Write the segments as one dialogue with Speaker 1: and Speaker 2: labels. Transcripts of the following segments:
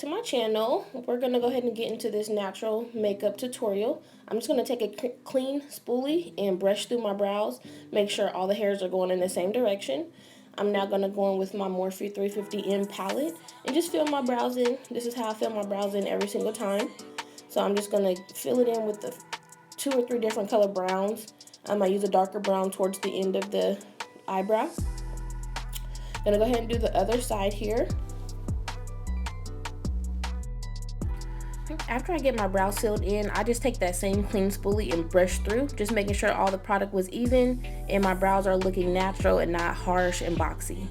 Speaker 1: to my channel. We're gonna go ahead and get into this natural makeup tutorial. I'm just gonna take a clean spoolie and brush through my brows, make sure all the hairs are going in the same direction. I'm now gonna go in with my Morphe 350M palette and just fill my brows in. This is how I fill my brows in every single time. So I'm just gonna fill it in with the 2 or 3 different color browns. I use a darker brown towards the end of the eyebrow. Gonna go ahead and do the other side here. After I get my brows filled in, I just take that same clean spoolie and brush through, just making sure all the product was even and my brows are looking natural and not harsh and boxy.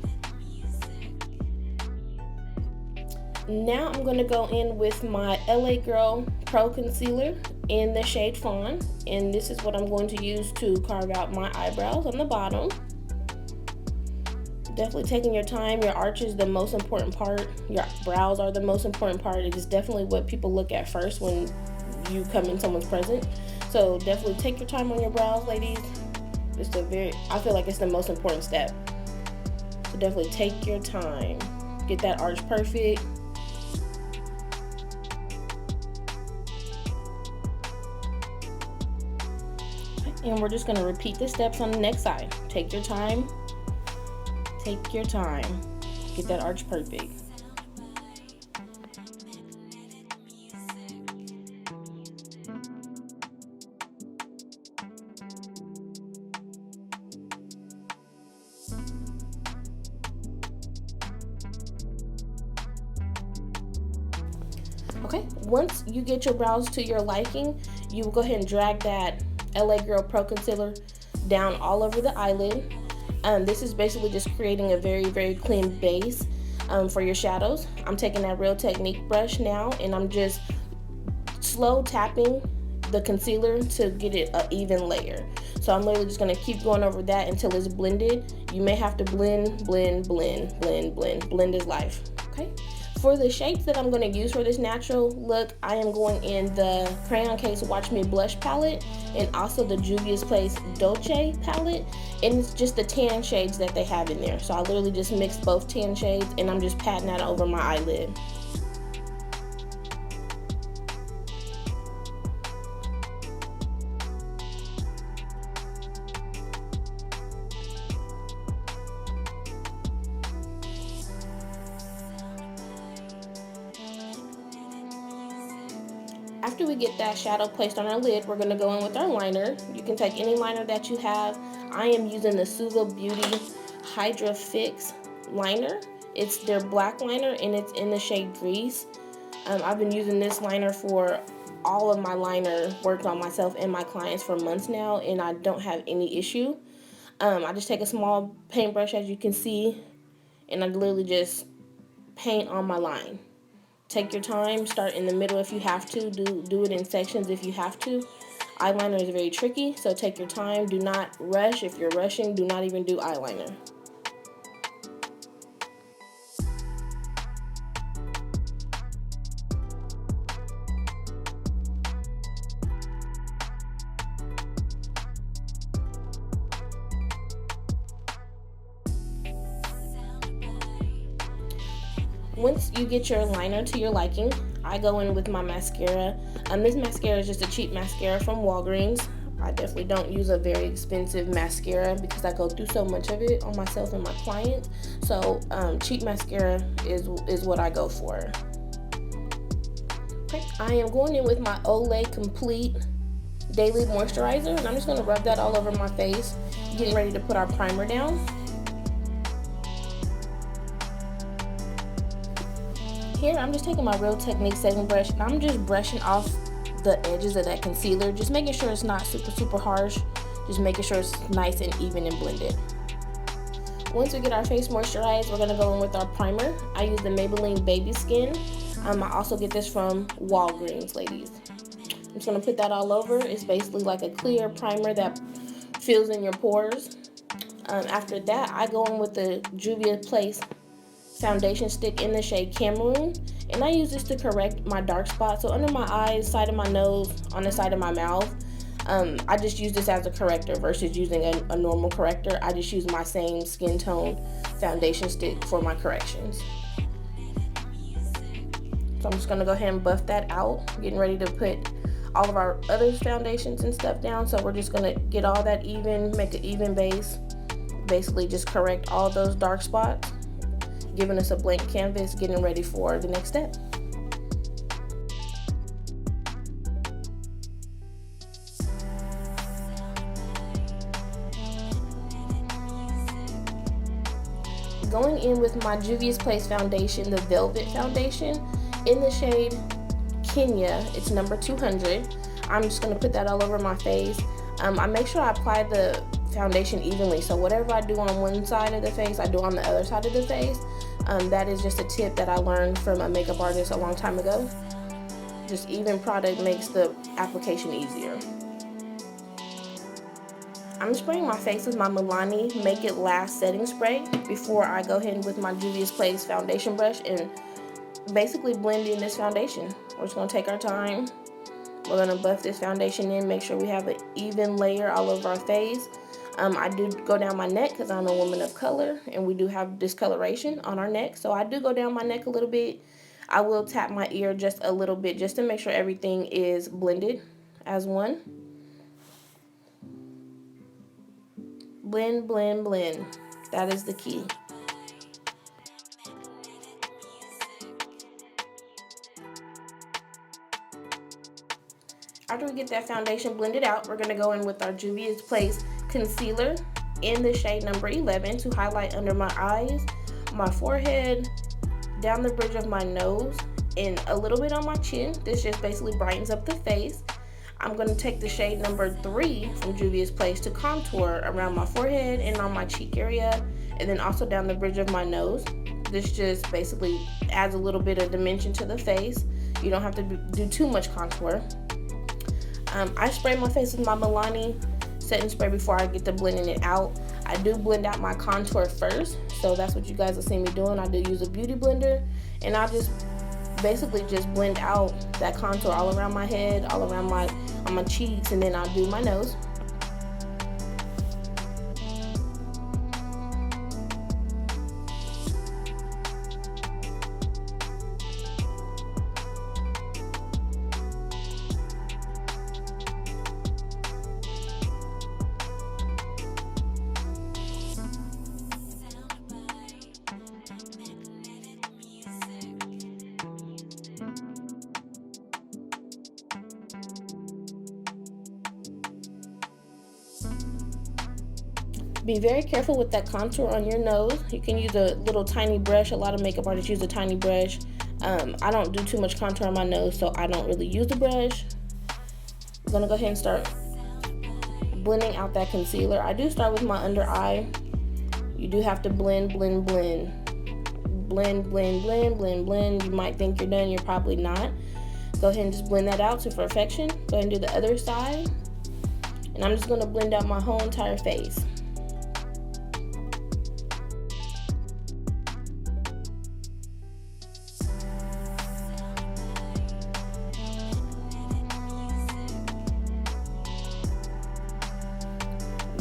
Speaker 1: Now I'm going to go in with my LA Girl Pro Concealer in the shade Fawn, and this is what I'm going to use to carve out my eyebrows on the bottom. Definitely taking your time. Your arch is the most important part. Your brows are the most important part. It is definitely what people look at first when you come in someone's presence. So definitely take your time on your brows, ladies. I feel like it's the most important step. So definitely take your time. Get that arch perfect. And we're just going to repeat the steps on the next side. Take your time. Take your time. Get that arch perfect. Okay, once you get your brows to your liking, you will go ahead and drag that LA Girl Pro Concealer down all over the eyelid. This is basically just creating a very, very clean base for your shadows. I'm taking that Real Technique brush now and I'm just slow tapping the concealer to get it an even layer. So I'm literally just gonna keep going over that until it's blended. You may have to blend, blend, blend, blend, blend. Blend is life, okay? For the shades that I'm going to use for this natural look, I am going in the Crayon Case Watch Me Blush palette and also the Juvia's Place Dolce palette, and it's just the tan shades that they have in there. So I literally just mixed both tan shades and I'm just patting that over my eyelid. After we get that shadow placed on our lid, we're going to go in with our liner. You can take any liner that you have. I am using the Suva Beauty Hydra Fix liner. It's their black liner and it's in the shade Grease. I've been using this liner for all of my liner work on myself and my clients for months now, and I don't have any issue. I just take a small paintbrush, as you can see, and I literally just paint on my line. Take your time, start in the middle if you have to, do it in sections if you have to. Eyeliner is very tricky, so take your time. Do not rush. If you're rushing, do not even do eyeliner. Once you get your liner to your liking, I go in with my mascara. This mascara is just a cheap mascara from Walgreens. I definitely don't use a very expensive mascara because I go through so much of it on myself and my clients. So cheap mascara is what I go for. Okay, I am going in with my Olay Complete Daily Moisturizer, and I'm just going to rub that all over my face, getting ready to put our primer down. Here, I'm just taking my Real Technique setting brush and I'm just brushing off the edges of that concealer, just making sure it's not super harsh, just making sure it's nice and even and blended. Once we get our face moisturized, we're going to go in with our primer. I use the Maybelline Baby Skin. I also get this from Walgreens, ladies. I'm just going to put that all over. It's basically like a clear primer that fills in your pores. After that, I go in with the Juvia's Place foundation stick in the shade Cameroon, and I use this to correct my dark spots. So under my eyes, side of my nose, on the side of my mouth, I just use this as a corrector versus using a normal corrector. I just use my same skin tone foundation stick for my corrections. So I'm just gonna go ahead and buff that out, getting ready to put all of our other foundations and stuff down. So we're just gonna get all that even, make an even base, basically just correct all those dark spots, giving us a blank canvas, getting ready for the next step. Going in with my Juvia's Place foundation, the Velvet Foundation, in the shade Kenya, it's number 200. I'm just going to put that all over my face. I make sure I apply the foundation evenly, so whatever I do on one side of the face, I do on the other side of the face. That is just a tip that I learned from a makeup artist a long time ago. Just even product makes the application easier. I'm spraying my face with my Milani Make It Last setting spray before I go ahead with my Juvia's Place foundation brush and basically blend in this foundation. We're just going to take our time. We're going to buff this foundation in, make sure we have an even layer all over our face. I do go down my neck because I'm a woman of color and we do have discoloration on our neck. So I do go down my neck a little bit. I will tap my ear just a little bit just to make sure everything is blended as one. Blend, blend, blend. That is the key. After we get that foundation blended out, we're going to go in with our Juvia's Place concealer in the shade number 11 to highlight under my eyes, my forehead, down the bridge of my nose, and a little bit on my chin. This just basically brightens up the face. I'm going to take the shade number 3 from Juvia's Place to contour around my forehead and on my cheek area, and then also down the bridge of my nose. This just basically adds a little bit of dimension to the face. You don't have to do too much contour. I spray my face with my Milani setting spray before I get to blending it out. I do blend out my contour first, so that's what you guys will see me doing. I do use a beauty blender, and I just basically just blend out that contour all around my head, all around on my cheeks, and then I'll do my nose. Be very careful with that contour on your nose. You can use a little tiny brush. A lot of makeup artists use a tiny brush. I don't do too much contour on my nose, so I don't really use the brush. I'm gonna go ahead and start blending out that concealer. I do start with my under eye. You do have to blend, blend, blend. Blend, blend, blend, blend, blend. You might think you're done, you're probably not. Go ahead and just blend that out to perfection. Go ahead and do the other side. And I'm just gonna blend out my whole entire face.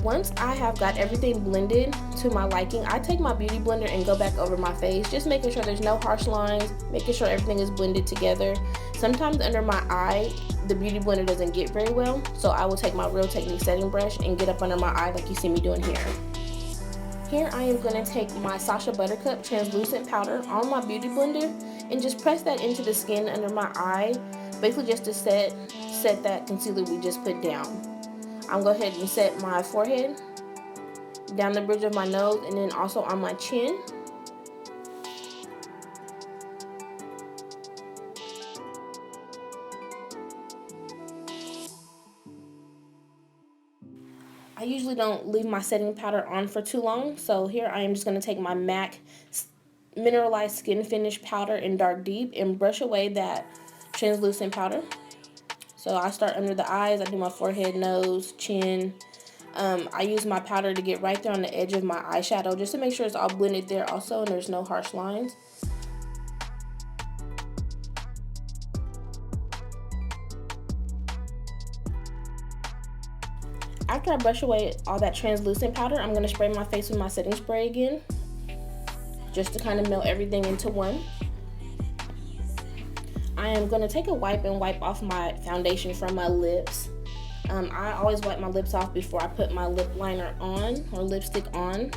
Speaker 1: Once I have got everything blended to my liking, I take my beauty blender and go back over my face, just making sure there's no harsh lines, making sure everything is blended together. Sometimes under my eye, the beauty blender doesn't get very well, so I will take my Real Technique setting brush and get up under my eye like you see me doing here. Here I am going to take my Sacha Buttercup translucent powder on my beauty blender and just press that into the skin under my eye, basically just to set that concealer we just put down. I'm going to go ahead and set my forehead, down the bridge of my nose, and then also on my chin. I usually don't leave my setting powder on for too long, so here I am just going to take my MAC Mineralized Skin Finish powder in Dark Deep and brush away that translucent powder. So I start under the eyes, I do my forehead, nose, chin. I use my powder to get right there on the edge of my eyeshadow just to make sure it's all blended there also and there's no harsh lines. After I brush away all that translucent powder, I'm going to spray my face with my setting spray again, just to kind of melt everything into one. I am going to take a wipe and wipe off my foundation from my lips. I always wipe my lips off before I put my lip liner on or lipstick on.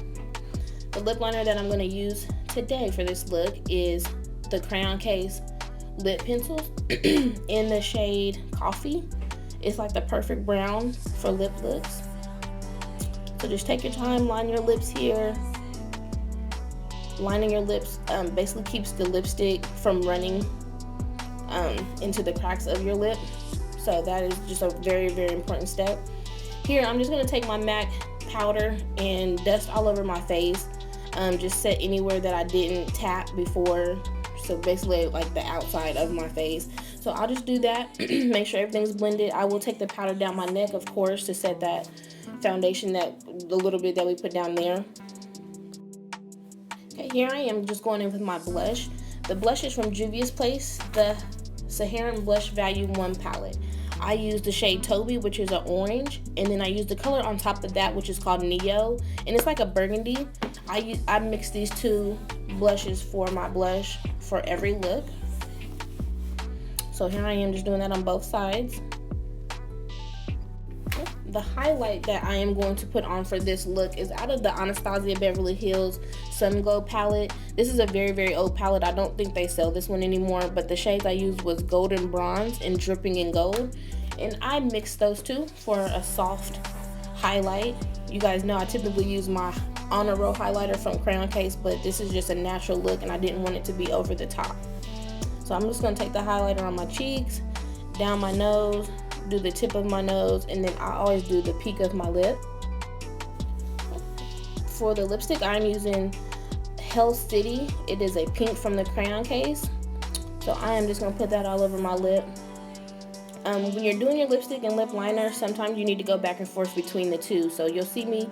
Speaker 1: The lip liner that I'm going to use today for this look is the Crayon Case lip pencils in the shade Coffee. It's like the perfect brown for lip looks. So just take your time, line your lips here. Lining your lips basically keeps the lipstick from running into the cracks of your lip. So that is just a very, very important step. Here, I'm just going to take my MAC powder and dust all over my face. Just set anywhere that I didn't tap before. So basically like the outside of my face. So I'll just do that. Make sure everything's blended. I will take the powder down my neck, of course, to set that foundation, that the little bit that we put down there. Okay, here I am just going in with my blush. The blush is from Juvia's Place, the Saharan Blush Value 1 palette. I use the shade Toby, which is an orange, and then I use the color on top of that, which is called Neo, and it's like a burgundy. I mix these two blushes for my blush for every look. So here I am just doing that on both sides. The highlight that I am going to put on for this look is out of the Anastasia Beverly Hills Sun Glow palette. This is a very, very old palette. I don't think they sell this one anymore, but the shades I used was Golden Bronze and Dripping in Gold. And I mixed those two for a soft highlight. You guys know I typically use my Honor Roll highlighter from Crayon Case, but this is just a natural look and I didn't want it to be over the top. So I'm just going to take the highlighter on my cheeks, down my nose, do the tip of my nose, and then I always do the peak of my lip. For the lipstick, I'm using Hell City. It is a pink from the Crayon Case. So I am just going to put that all over my lip. When you're doing your lipstick and lip liner, sometimes you need to go back and forth between the two. So you'll see me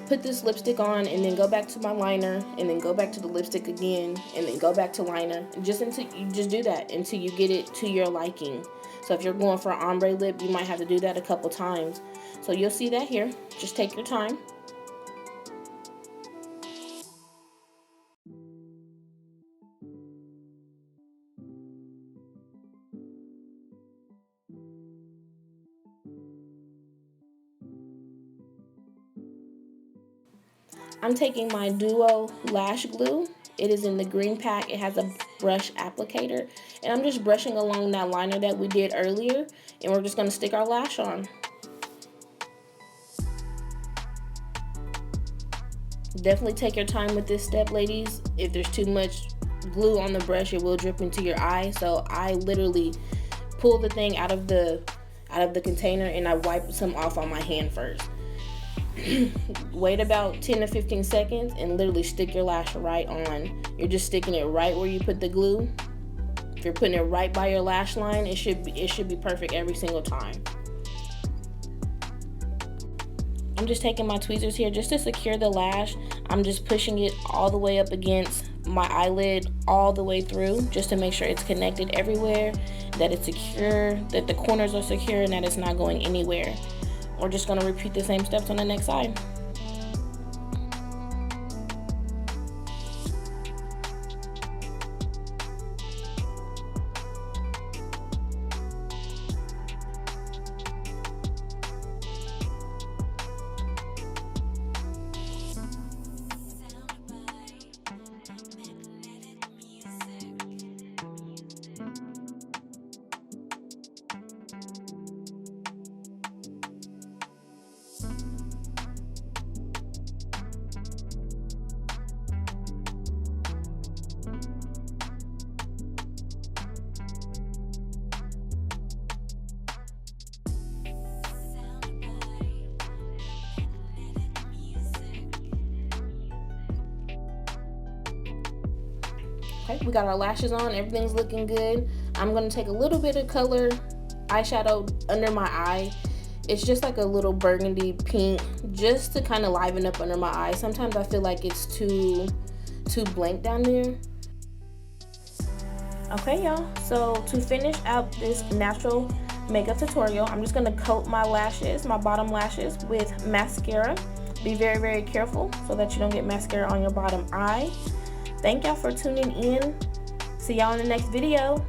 Speaker 1: put this lipstick on and then go back to my liner and then go back to the lipstick again and then go back to liner. Just until you just do that until you get it to your liking. So if you're going for an ombre lip, you might have to do that a couple times. So you'll see that here. Just take your time. I'm taking my Duo Lash Glue. It is in the green pack. It has a brush applicator. And I'm just brushing along that liner that we did earlier. And we're just going to stick our lash on. Definitely take your time with this step, ladies. If there's too much glue on the brush, it will drip into your eye. So I literally pull the thing out of the container and I wipe some off on my hand first. Wait about 10 to 15 seconds and literally stick your lash right on. You're just sticking it right where you put the glue. If you're putting it right by your lash line, it should be perfect every single time. I'm just taking my tweezers here just to secure the lash. I'm just pushing it all the way up against my eyelid all the way through just to make sure it's connected everywhere, that it's secure, that the corners are secure, and that it's not going anywhere. We're just going to repeat the same steps on the next side. Okay, we got our lashes on, everything's looking good. I'm gonna take a little bit of color eyeshadow under my eye. It's just like a little burgundy pink, just to kind of liven up under my eye. Sometimes I feel like it's too blank down there. Okay, y'all, so to finish out this natural makeup tutorial, I'm just gonna coat my lashes, my bottom lashes, with mascara. Be very, very careful so that you don't get mascara on your bottom eye. Thank y'all for tuning in. See y'all in the next video.